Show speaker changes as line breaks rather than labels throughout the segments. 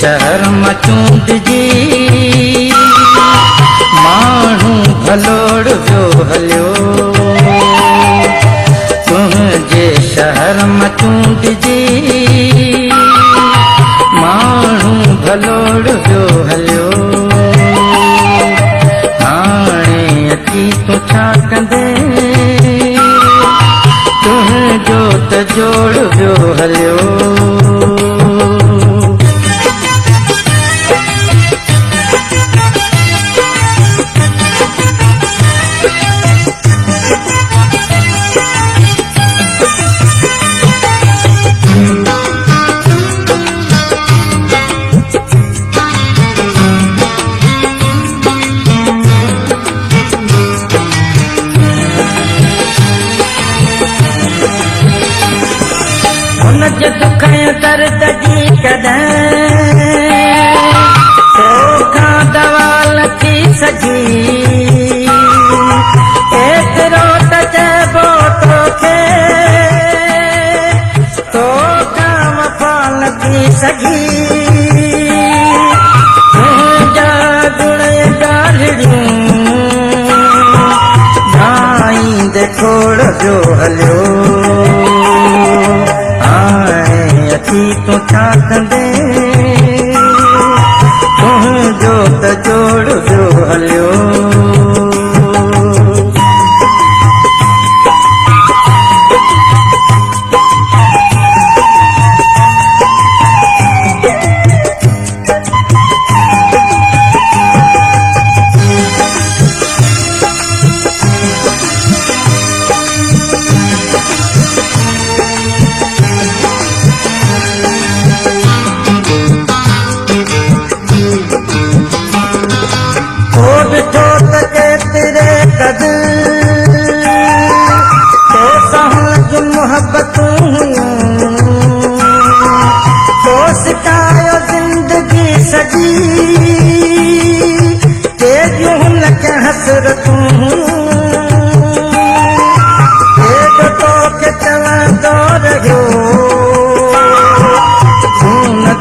शहर मां चूंडजी माण्हू भलोड़ वियो हलियो तुंहिंजे शहर मां चूंडजी माण्हू भलोड़ वियो हलियो हाणे अची तूं छा कंदे तुंहिंजो त जोड़ वियो हलियो दुख दर्द जी कॾहिं तोखां दवा लथी सघी एतिरो त चइबो तोखे तोखां वफ़ा लथी सघी तुंहिंजा गुण ॻाल्हिड़ियूं ढाईंदे खोड़ जो हलियो तूं छा कंदे तुंहिंजो त जोड़ वियो हलियो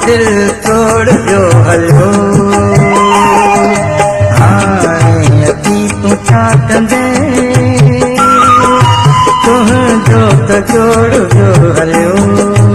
दिल तोड़ वियो हलियो हाणे अची तूं छा कंदे तुंहिंजो त जोड़ वियो हलियो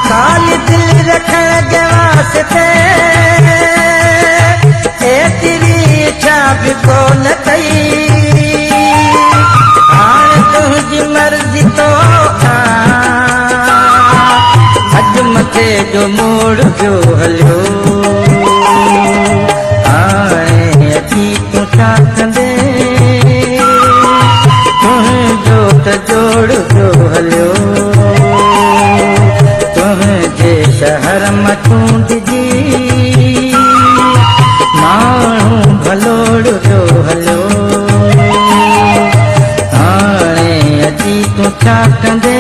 खाली दिल रखण जे वास्ते एतिरी इच्छा बि कोन कई हाणे तुंहिंजी मर्ज़ी तोखां अॼु मथे जो मोड़ वियो हलियो हाणे अची तूं छा कंदे तुंहिंजो त जोड़ वियो हलियो शहर मां चूंडजी माण्हू भलोड़ वियो हलियो हाणे अची तूं छा कंदे